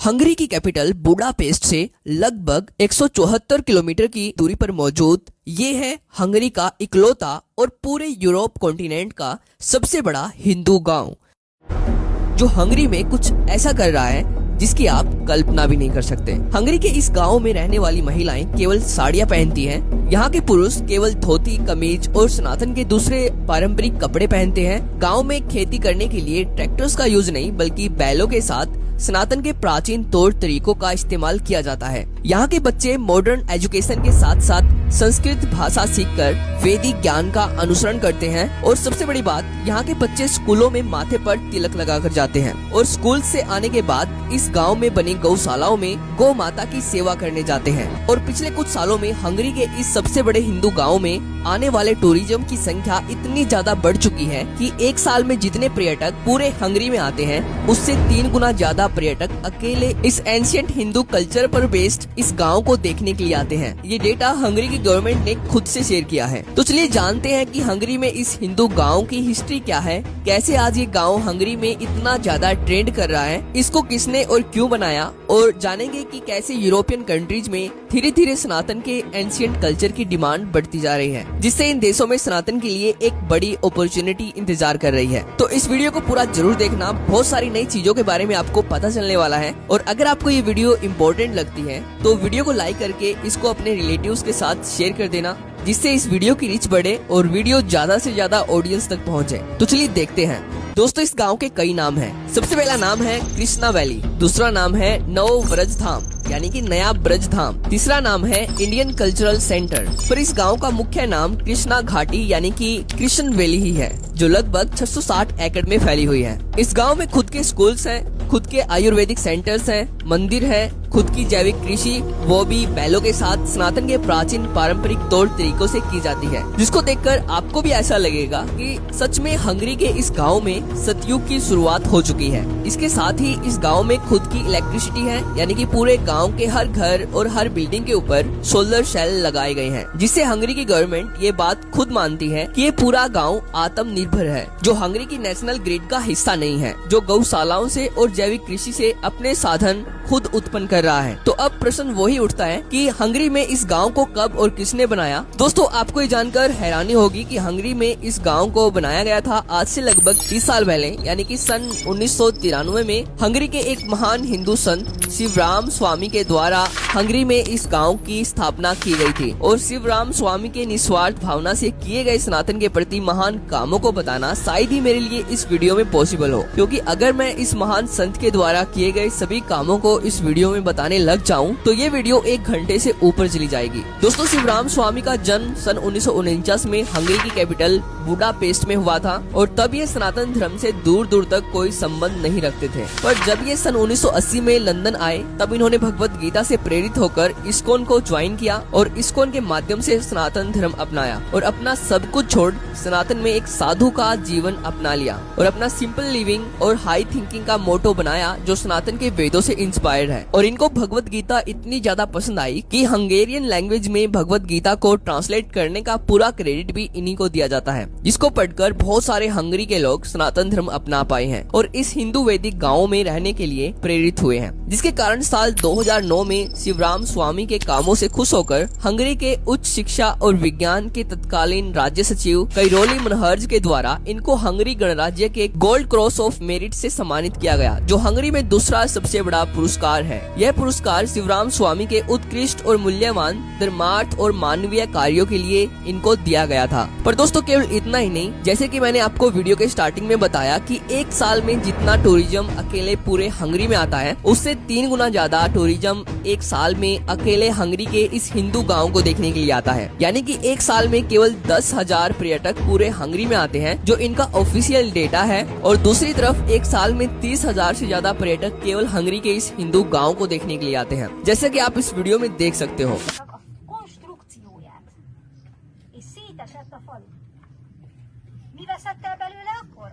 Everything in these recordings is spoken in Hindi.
हंगरी की कैपिटल बुडापेस्ट से लगभग 174 किलोमीटर की दूरी पर मौजूद ये है हंगरी का इकलौता और पूरे यूरोप कॉन्टिनेंट का सबसे बड़ा हिंदू गांव, जो हंगरी में कुछ ऐसा कर रहा है जिसकी आप कल्पना भी नहीं कर सकते। हंगरी के इस गांव में रहने वाली महिलाएं केवल साड़ियां पहनती हैं। यहाँ के पुरुष केवल धोती, कमीज और सनातन के दूसरे पारंपरिक कपड़े पहनते हैं। गांव में खेती करने के लिए ट्रैक्टर्स का यूज नहीं बल्कि बैलों के साथ सनातन के प्राचीन तौर तरीकों का इस्तेमाल किया जाता है। यहाँ के बच्चे मॉडर्न एजुकेशन के साथ साथ संस्कृत भाषा सीखकर वैदिक ज्ञान का अनुसरण करते हैं और सबसे बड़ी बात, यहाँ के बच्चे स्कूलों में माथे पर तिलक लगाकर जाते हैं और स्कूल से आने के बाद इस गांव में बनी गौशालाओं में गौ माता की सेवा करने जाते हैं। और पिछले कुछ सालों में हंगरी के इस सबसे बड़े हिंदू गाँव में आने वाले टूरिज्म की संख्या इतनी ज्यादा बढ़ चुकी है कि एक साल में जितने पर्यटक पूरे हंगरी में आते हैं उससे 3 गुना ज्यादा पर्यटक अकेले इस एंशिएंट हिंदू कल्चर पर बेस्ड इस गांव को देखने के लिए आते हैं। ये डेटा हंगरी की गवर्नमेंट ने खुद से शेयर किया है। तो चलिए जानते हैं कि हंगरी में इस हिंदू गांव की हिस्ट्री क्या है, कैसे आज ये गांव हंगरी में इतना ज्यादा ट्रेंड कर रहा है, इसको किसने और क्यों बनाया, और जानेंगे कि कैसे यूरोपियन कंट्रीज में धीरे धीरे सनातन के एंशिएंट कल्चर की डिमांड बढ़ती जा रही है, जिससे इन देशों में सनातन के लिए एक बड़ी अपॉर्चुनिटी इंतजार कर रही है। तो इस वीडियो को पूरा जरूर देखना, बहुत सारी नई चीजों के बारे में आपको पता चलने वाला है। और अगर आपको ये वीडियो इम्पोर्टेंट लगती है तो वीडियो को लाइक करके इसको अपने रिलेटिव्स के साथ शेयर कर देना, जिससे इस वीडियो की रीच बढ़े और वीडियो ज्यादा से ज्यादा ऑडियंस तक पहुंचे। तो चलिए देखते हैं। दोस्तों, इस गांव के कई नाम हैं। सबसे पहला नाम है कृष्णा वैली, दूसरा नाम है नव ब्रज धाम यानी कि नया ब्रज धाम, तीसरा नाम है इंडियन कल्चरल सेंटर। पर इस गांव का मुख्य नाम कृष्णा घाटी यानी कि कृष्ण वैली ही है, जो लगभग 660 एकड़ में फैली हुई है। इस गांव में खुद के स्कूल्स हैं, खुद के आयुर्वेदिक सेंटर्स हैं, मंदिर है, खुद की जैविक कृषि, वो भी बैलों के साथ सनातन के प्राचीन पारंपरिक तौर तरीकों से की जाती है, जिसको देखकर आपको भी ऐसा लगेगा कि सच में हंगरी के इस गांव में सतयुग की शुरुआत हो चुकी है। इसके साथ ही इस गांव में खुद की इलेक्ट्रिसिटी है, यानी कि पूरे गांव के हर घर और हर बिल्डिंग के ऊपर सोलर सेल लगाए गए हैं, जिससे हंगरी की गवर्नमेंट ये बात खुद मानती है कि ये पूरा गाँव आत्मनिर्भर है, जो हंगरी की नेशनल ग्रिड का हिस्सा नहीं है, जो गौशालाओं से और जैविक कृषि से अपने साधन खुद उत्पन्न कर रहा है। तो अब प्रश्न वही उठता है कि हंगरी में इस गांव को कब और किसने बनाया। दोस्तों, आपको ये जानकर हैरानी होगी कि हंगरी में इस गांव को बनाया गया था आज से लगभग 30 साल पहले, यानी कि सन 1993 में हंगरी के एक महान हिंदू संत शिवराम स्वामी के द्वारा हंगरी में इस गांव की स्थापना की गई थी। और शिवराम स्वामी के निस्वार्थ भावना से किए गए सनातन के प्रति महान कामों को बताना शायद ही मेरे लिए इस वीडियो में पॉसिबल हो, क्योंकि अगर मैं इस महान संत के द्वारा किए गए सभी कामों को इस वीडियो में बताने लग जाऊं तो ये वीडियो 1 घंटे से ऊपर चली जाएगी। दोस्तों, शिवराम स्वामी का जन्म सन 1949 में हंगरी की कैपिटल बुडापेस्ट में हुआ था और तब ये सनातन धर्म से दूर दूर तक कोई संबंध नहीं रखते थे। पर जब ये सन 1980 में लंदन आए तब इन्होंने भगवत गीता से प्रेरित होकर इस्कॉन को ज्वाइन किया और इस्कॉन के माध्यम से सनातन धर्म अपनाया और अपना सब कुछ छोड़ सनातन में एक साधु का जीवन अपना लिया और अपना सिंपल लिविंग और हाई थिंकिंग का मोटो बनाया, जो सनातन के वेदों से इंस्पायर्ड है। और इनको भगवत गीता इतनी ज्यादा पसंद आई कि हंगेरियन लैंग्वेज में भगवत गीता को ट्रांसलेट करने का पूरा क्रेडिट भी इन्हीं को दिया जाता है, जिसको पढ़कर बहुत सारे हंगरी के लोग सनातन धर्म अपना पाए हैं और इस हिंदू वैदिक गाँव में रहने के लिए प्रेरित हुए हैं। जिसके कारण साल 2009 में शिवराम स्वामी के कामों से खुश होकर हंगरी के उच्च शिक्षा और विज्ञान के तत्कालीन राज्य सचिव कैरोली मनहर्ज के द्वारा इनको हंगरी गणराज्य के गोल्ड क्रॉस ऑफ मेरिट से सम्मानित किया गया, जो हंगरी में दूसरा सबसे बड़ा पुरस्कार है। यह पुरस्कार शिवराम स्वामी के उत्कृष्ट और मूल्यवान धर्मार्थ और मानवीय कार्यों के लिए इनको दिया गया था। पर दोस्तों, केवल इतना ही नहीं, जैसे कि मैंने आपको वीडियो के स्टार्टिंग में बताया कि एक साल में जितना टूरिज्म अकेले पूरे हंगरी में आता है उससे 3 गुना ज्यादा टूरिज्म एक साल में अकेले हंगरी के इस हिंदू गांव को देखने के लिए आता है। यानी कि एक साल में केवल 10,000 पर्यटक पूरे हंगरी में आते हैं, जो इनका ऑफिशियल डेटा है। और दूसरी तरफ एक साल में 30,000 से ज्यादा पर्यटक केवल हंगरी के इस हिंदू गांव को देखने के लिए आते हैं, जैसे कि आप इस वीडियो में देख सकते हो। Mi veszettél belőle akkor?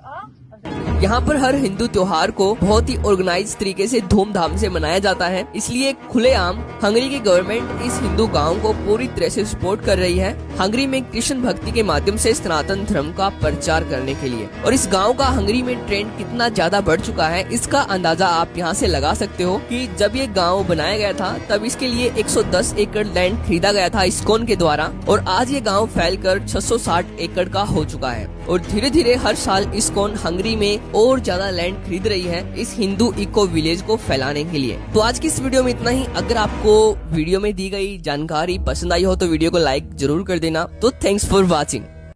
यहाँ पर हर हिंदू त्योहार को बहुत ही ऑर्गेनाइज तरीके से धूमधाम से मनाया जाता है, इसलिए खुलेआम हंगरी की गवर्नमेंट इस हिंदू गांव को पूरी तरह से सपोर्ट कर रही है हंगरी में कृष्ण भक्ति के माध्यम से सनातन धर्म का प्रचार करने के लिए। और इस गांव का हंगरी में ट्रेंड कितना ज्यादा बढ़ चुका है इसका अंदाजा आप यहाँ से लगा सकते हो कि जब ये गांव बनाया गया था तब इसके लिए 110 एकड़ लैंड खरीदा गया था इस्कॉन के द्वारा, और आज ये गांव फैलकर 660 एकड़ का हो चुका है। और धीरे धीरे हर साल इस्कॉन हंगरी में और ज्यादा लैंड खरीद रही है इस हिंदू इको विलेज को फैलाने के लिए। तो आज की इस वीडियो में इतना ही। अगर आपको वीडियो में दी गई जानकारी पसंद आई हो तो वीडियो को लाइक जरूर कर देना। तो थैंक्स फॉर वॉचिंग।